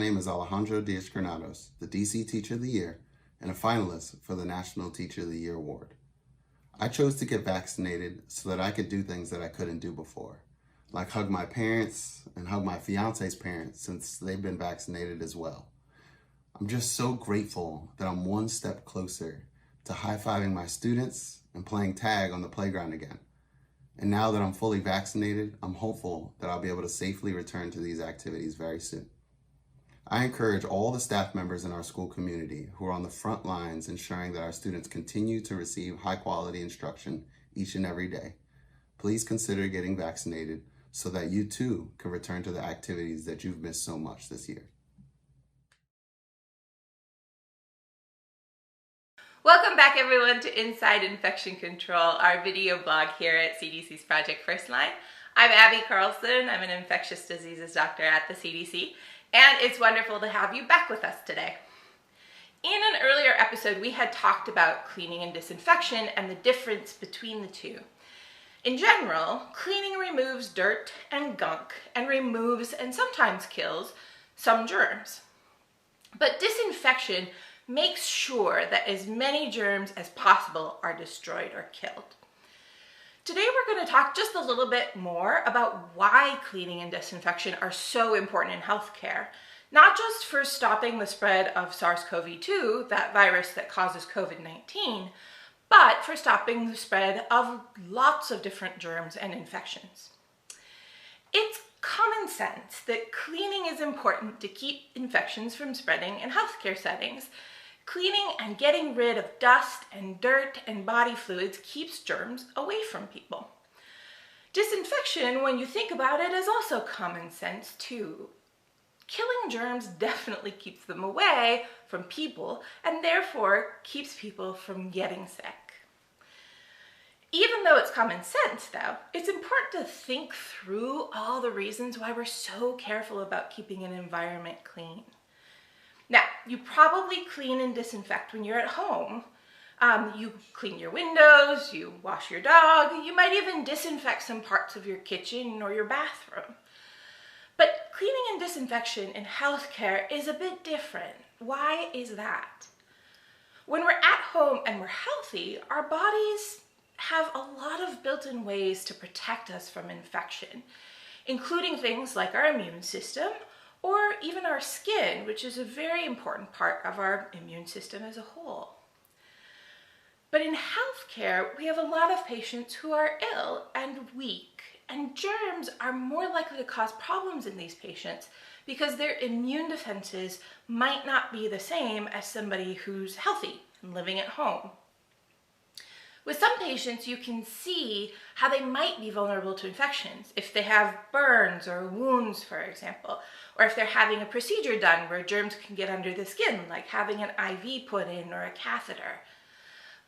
name is Alejandro Diaz-Granados, the DC Teacher of the Year and a finalist for the National Teacher of the Year Award. I chose to get vaccinated so that I could do things that I couldn't do before, like hug my parents and hug my fiance's parents since they've been vaccinated as well. I'm just so grateful that I'm one step closer to high-fiving my students and playing tag on the playground again. And now that I'm fully vaccinated, I'm hopeful that I'll be able to safely return to these activities very soon. I encourage all the staff members in our school community who are on the front lines ensuring that our students continue to receive high-quality instruction each and every day. Please consider getting vaccinated so that you too can return to the activities that you've missed so much this year. Welcome back everyone to Inside Infection Control, our video blog here at CDC's Project First Line. I'm Abby Carlson. I'm an infectious diseases doctor at the CDC, and it's wonderful to have you back with us today. In an earlier episode, we had talked about cleaning and disinfection and the difference between the two. In general, cleaning removes dirt and gunk and removes and sometimes kills some germs. But disinfection makes sure that as many germs as possible are destroyed or killed. Today we're going to talk just a little bit more about why cleaning and disinfection are so important in healthcare, not just for stopping the spread of SARS-CoV-2, that virus that causes COVID-19, but for stopping the spread of lots of different germs and infections. It's common sense that cleaning is important to keep infections from spreading in healthcare settings. Cleaning and getting rid of dust and dirt and body fluids keeps germs away from people. Disinfection, when you think about it, is also common sense too. Killing germs definitely keeps them away from people and therefore keeps people from getting sick. Even though it's common sense though, it's important to think through all the reasons why we're so careful about keeping an environment clean. Now, you probably clean and disinfect when you're at home. You clean your windows, you wash your dog, you might even disinfect some parts of your kitchen or your bathroom. But cleaning and disinfection in healthcare is a bit different. Why is that? When we're at home and we're healthy, our bodies have a lot of built-in ways to protect us from infection, including things like our immune system, or even our skin, which is a very important part of our immune system as a whole. But in healthcare, we have a lot of patients who are ill and weak, and germs are more likely to cause problems in these patients because their immune defenses might not be the same as somebody who's healthy and living at home. With some patients, you can see how they might be vulnerable to infections if they have burns or wounds, for example, or if they're having a procedure done where germs can get under the skin, like having an IV put in or a catheter.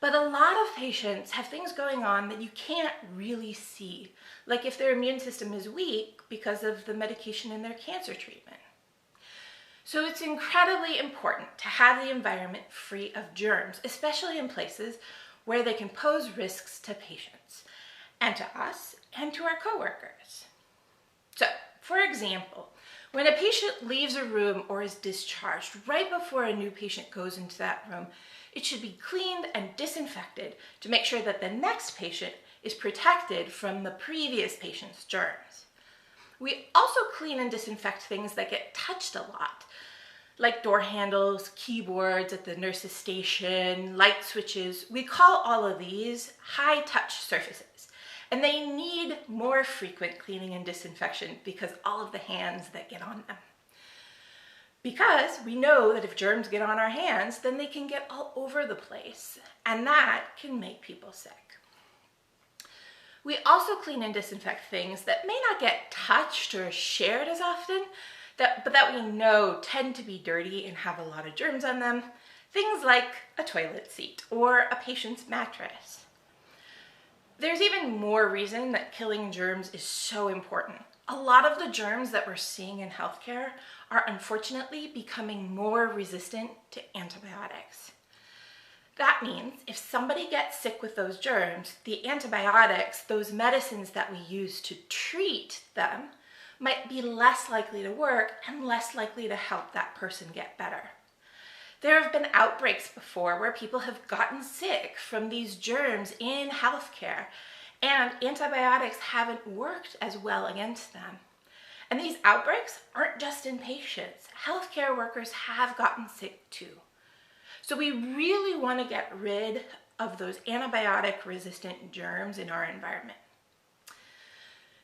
But a lot of patients have things going on that you can't really see, like if their immune system is weak because of the medication in their cancer treatment. So it's incredibly important to have the environment free of germs, especially in places where they can pose risks to patients, and to us, and to our coworkers. So, for example, when a patient leaves a room or is discharged, right before a new patient goes into that room, it should be cleaned and disinfected to make sure that the next patient is protected from the previous patient's germs. We also clean and disinfect things that get touched a lot, like door handles, keyboards at the nurse's station, light switches. We call all of these high-touch surfaces, and they need more frequent cleaning and disinfection because all of the hands that get on them. Because we know that if germs get on our hands, then they can get all over the place, and that can make people sick. We also clean and disinfect things that may not get touched or shared as often, but that we know tend to be dirty and have a lot of germs on them, things like a toilet seat or a patient's mattress. There's even more reason that killing germs is so important. A lot of the germs that we're seeing in healthcare are unfortunately becoming more resistant to antibiotics. That means if somebody gets sick with those germs, the antibiotics, those medicines that we use to treat them, might be less likely to work and less likely to help that person get better. There have been outbreaks before where people have gotten sick from these germs in healthcare, and antibiotics haven't worked as well against them. And these outbreaks aren't just in patients. Healthcare workers have gotten sick too. So we really want to get rid of those antibiotic-resistant germs in our environment.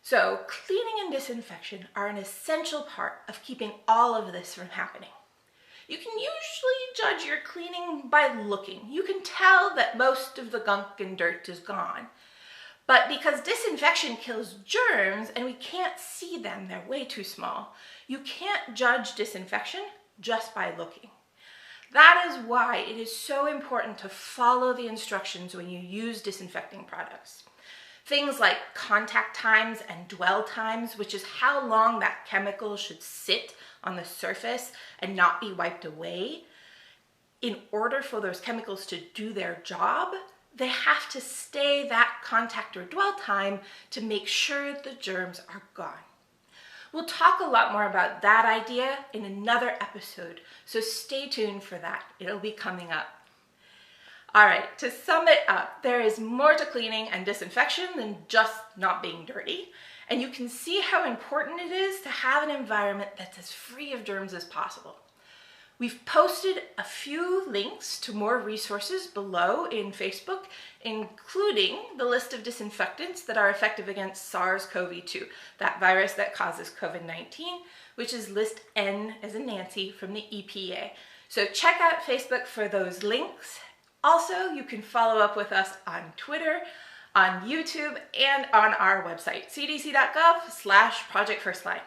So cleaning and disinfection are an essential part of keeping all of this from happening. You can usually judge your cleaning by looking. You can tell that most of the gunk and dirt is gone. But because disinfection kills germs and we can't see them, they're way too small, you can't judge disinfection just by looking. That is why it is so important to follow the instructions when you use disinfecting products. Things like contact times and dwell times, which is how long that chemical should sit on the surface and not be wiped away. In order for those chemicals to do their job, they have to stay that contact or dwell time to make sure the germs are gone. We'll talk a lot more about that idea in another episode, so stay tuned for that. It'll be coming up. All right, to sum it up, there is more to cleaning and disinfection than just not being dirty, and you can see how important it is to have an environment that's as free of germs as possible. We've posted a few links to more resources below in Facebook, including the list of disinfectants that are effective against SARS-CoV-2, that virus that causes COVID-19, which is list N as in Nancy from the EPA. So check out Facebook for those links. Also, you can follow up with us on Twitter, on YouTube, and on our website, cdc.gov/Project First Line.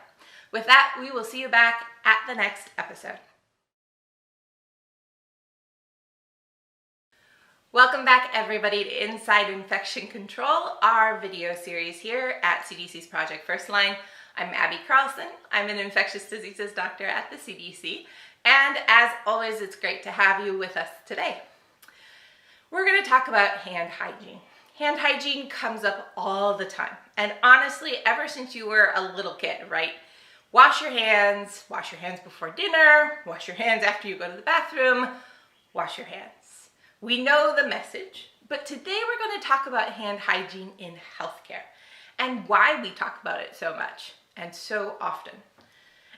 With that, we will see you back at the next episode. Welcome back, everybody, to Inside Infection Control, our video series here at CDC's Project First Line. I'm Abby Carlson. I'm an infectious diseases doctor at the CDC. And as always, it's great to have you with us today. We're going to talk about hand hygiene. Hand hygiene comes up all the time. And honestly, ever since you were a little kid, right? Wash your hands before dinner, wash your hands after you go to the bathroom, wash your hands. We know the message, but today we're going to talk about hand hygiene in healthcare and why we talk about it so much and so often.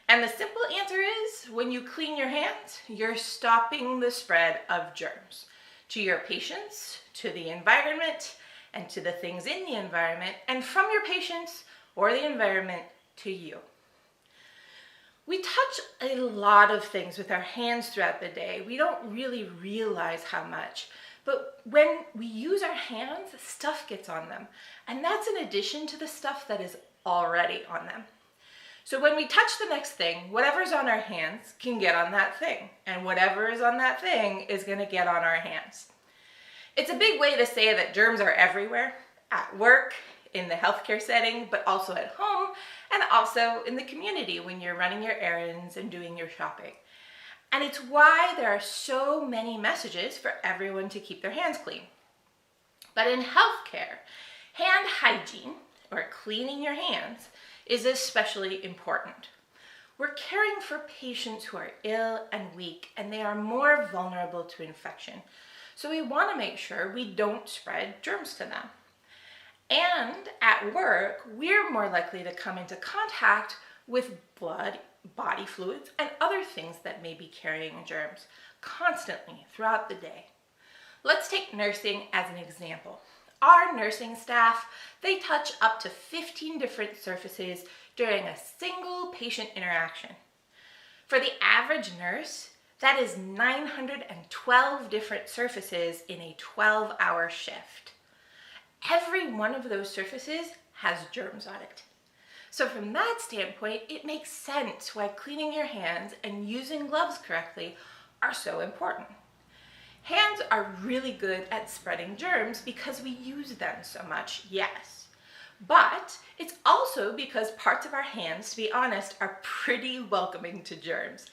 And the simple answer is, when you clean your hands, you're stopping the spread of germs to your patients, to the environment, and to the things in the environment, and from your patients or the environment to you. We touch a lot of things with our hands throughout the day. We don't really realize how much, but when we use our hands, stuff gets on them. And that's in addition to the stuff that is already on them. So when we touch the next thing, whatever's on our hands can get on that thing, and whatever is on that thing is going to get on our hands. It's a big way to say that germs are everywhere, at work, in the healthcare setting, but also at home, and also in the community when you're running your errands and doing your shopping. And it's why there are so many messages for everyone to keep their hands clean. But in healthcare, hand hygiene, or cleaning your hands, is especially important. We're caring for patients who are ill and weak, and they are more vulnerable to infection. So we want to make sure we don't spread germs to them. And at work, we're more likely to come into contact with blood, body fluids, and other things that may be carrying germs constantly throughout the day. Let's take nursing as an example. Our nursing staff, they touch up to 15 different surfaces during a single patient interaction. For the average nurse, that is 912 different surfaces in a 12-hour shift. Every one of those surfaces has germs on it. So from that standpoint, it makes sense why cleaning your hands and using gloves correctly are so important. Hands are really good at spreading germs because we use them so much, yes. But it's also because parts of our hands, to be honest, are pretty welcoming to germs.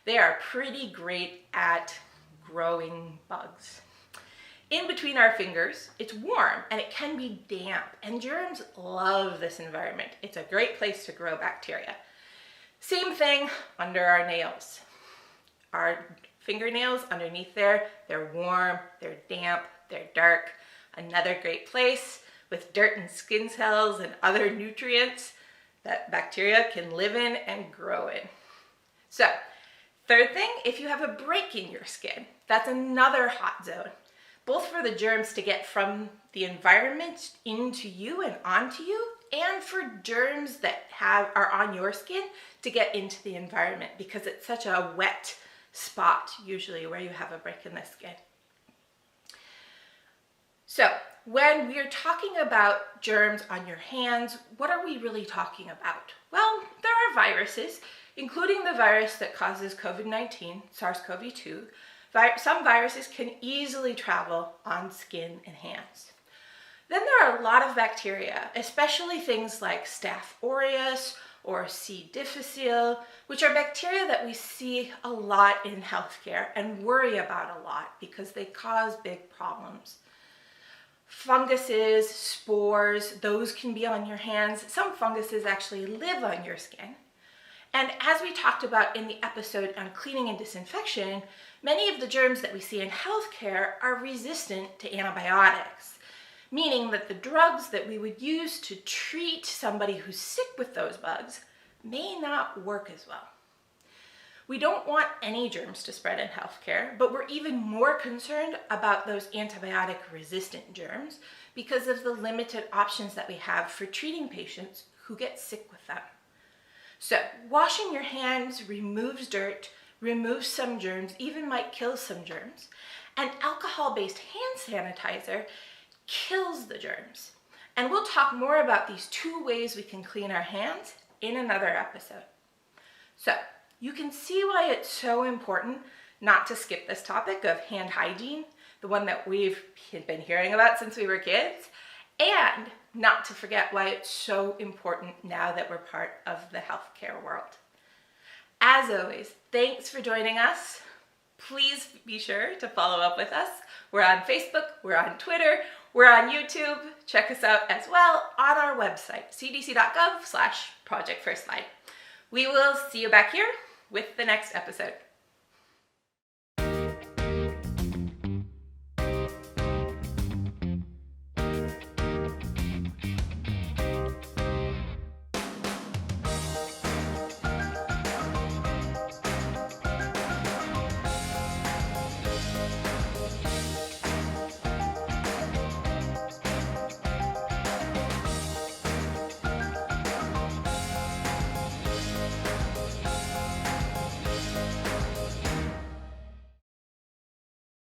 They are pretty great at growing bugs. in between our fingers, it's warm and it can be damp, and germs love this environment. It's a great place to grow bacteria. Same thing under our nails. Our fingernails underneath there, they're warm, they're damp, they're dark. Another great place with dirt and skin cells and other nutrients that bacteria can live in and grow in. So, third thing, if you have a break in your skin, that's another hot zone. Both for the germs to get from the environment into you and onto you, and for germs that are on your skin to get into the environment, because it's such a wet spot usually where you have a break in the skin. So when we're talking about germs on your hands, what are we really talking about? Well, there are viruses, including the virus that causes COVID-19, SARS-CoV-2. Some viruses can easily travel on skin and hands. Then there are a lot of bacteria, especially things like Staph aureus or C. difficile, which are bacteria that we see a lot in healthcare and worry about a lot because they cause big problems. Funguses, spores, those can be on your hands. Some funguses actually live on your skin. And as we talked about in the episode on cleaning and disinfection, many of the germs that we see in healthcare are resistant to antibiotics, meaning that the drugs that we would use to treat somebody who's sick with those bugs may not work as well. We don't want any germs to spread in healthcare, but we're even more concerned about those antibiotic-resistant germs because of the limited options that we have for treating patients who get sick with them. So, washing your hands removes dirt, removes some germs, even might kill some germs, and alcohol-based hand sanitizer kills the germs. And we'll talk more about these two ways we can clean our hands in another episode. So, you can see why it's so important not to skip this topic of hand hygiene, the one that we've been hearing about since we were kids, and not to forget why it's so important now that we're part of the healthcare world. As always, thanks for joining us. Please be sure to follow up with us. We're on Facebook, we're on Twitter, we're on YouTube. Check us out as well on our website, cdc.gov/Project First Line. We will see you back here with the next episode.